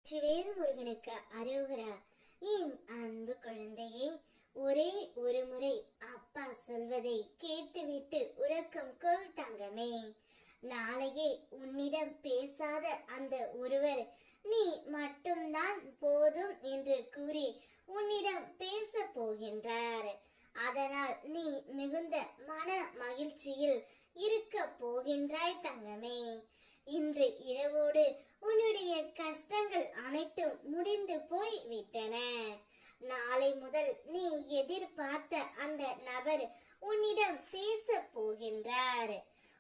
வெற்றிவேல் முருகனுக்கு அரோகரா. என் அன்பு குழந்தையே, ஒரே ஒரு முறை அப்பா சொல்வதை கேட்டுவிட்டு உறக்கம் கொள் தங்கமே. நாளையே உன்னிடம் பேசாத அந்த ஒருவர் நீ மட்டும்தான் போதும் என்று கூறி உன்னிடம் பேச போகின்றார். அதனால் நீ மிகுந்த மன மகிழ்ச்சியில் இருக்க போகின்றாய் தங்கமே. இன்று இரவோடு உன்னுடைய கஷ்டங்கள் அனைத்தும் முடிந்து போய் விட்டன. நாளை முதல் நீ எதிர்பார்த்த அந்த நபர் உன்னிடம் பேச போகின்றார்.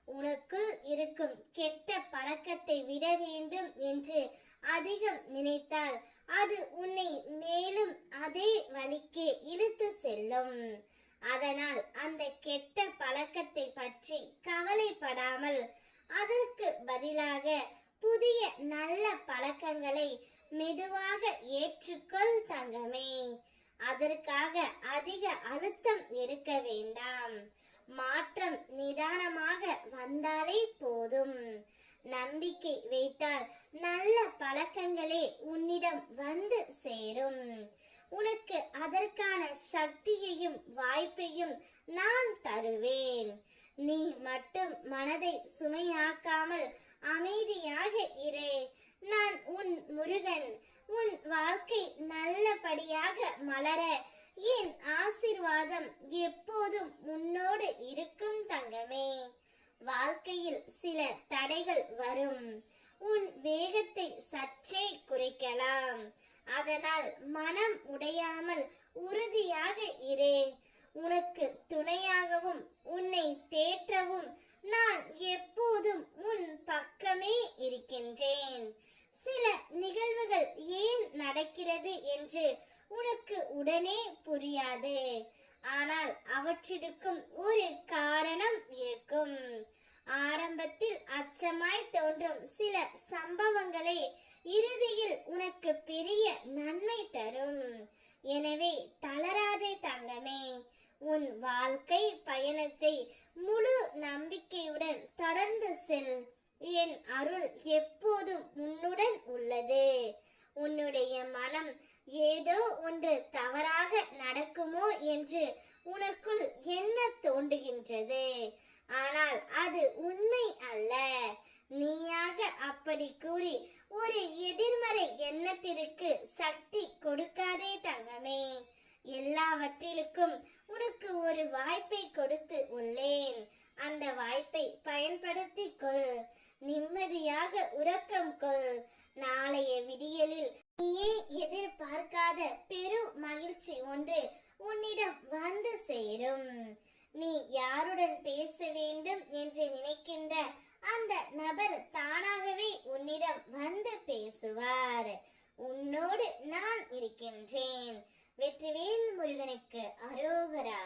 உனக்குள் இருக்கும் கெட்ட பழக்கத்தை விட வேண்டும் என்று அதிகம் நினைத்தால் அது உன்னை மேலும் அதே வழிக்கே இழுத்து செல்லும். அதனால் அந்த கெட்ட பழக்கத்தை பற்றி கவலைப்படாமல் அதற்கு பதிலாக புதிய நல்ல பழக்கங்களை மெதுவாக ஏற்றுக்கொள் தங்கமே. அதற்காக அதிக அழுத்தம் எடுக்க வேண்டாம். மாற்றம் நிதானமாக வந்தாலே போதும். நம்பிக்கை வைத்தால் நல்ல பழக்கங்களே உன்னிடம் வந்து சேரும். உனக்கு அதற்கான சக்தியையும் வாய்ப்பையும் நான் தருவேன். நீ மட்டும் மனதை சுமையாக்காமல் அமைதியாக இரு. நான் உன் முருகன். உன் வாழ்க்கை நல்லபடியாக மலர என் ஆசீர்வாதம் எப்போதும் உன்னோடு இருக்கும் தங்கமே. வாழ்க்கையில் சில தடைகள் வரும். உன் வேகத்தை சற்றே குறைக்கலாம். அதனால் மனம் உடையாமல் உறுதியாக இரு. உனக்கு துணையாகவும் உன்னை தேற்றவும் நான் எப்போதும் உன் பக்கமே இருக்கின்றேன். சில நிகழ்வுகள் ஏன் நடக்கிறது என்று உனக்கு உடனே புரியாது. ஆனால் அவற்றிற்கும் ஒரு காரணம் இருக்கும். ஆரம்பத்தில் அச்சமாய் தோன்றும் சில சம்பவங்களே இறுதியில் உனக்கு பெரிய நன்மை தரும். எனவே தளராதே தங்கமே. உன் வாழ்க்கை பயணத்தை முழு நம்பிக்கையுடன் தொடர்ந்து செல். என் அருள் எப்போதும் உன்னுடன் உள்ளது. உன்னுடைய மனம் ஏதோ ஒன்று தவறாக நடக்குமோ என்று உனக்குள் என்ன தோன்றுகின்றது. ஆனால் அது உண்மை அல்ல. நீயாக அப்படி கூறி ஒரு எதிர்மறை எண்ணத்திற்கு சக்தி கொடுக்காதே தங்கமே. எல்லாவற்றிற்கும் உனக்கு ஒரு வாய்ப்பை கொடுத்து உள்ளேன். அந்த வாய்ப்பை பயன்படுத்திக் கொள். நிம்மதியாக உறக்கம் கொள். நாளைய விடியலில் நீயே எதிர்பார்க்காத பெரும் மகிழ்ச்சி ஒன்று உன்னிடம் வந்து சேரும். நீ யாருடன் பேச வேண்டும் என்று நினைக்கின்ற அந்த நபர் தானாகவே உன்னிடம் வந்து பேசுவார். உன்னோடு நான் இருக்கின்றேன். வெற்றிவேல் முருகனுக்கு அரோகரா.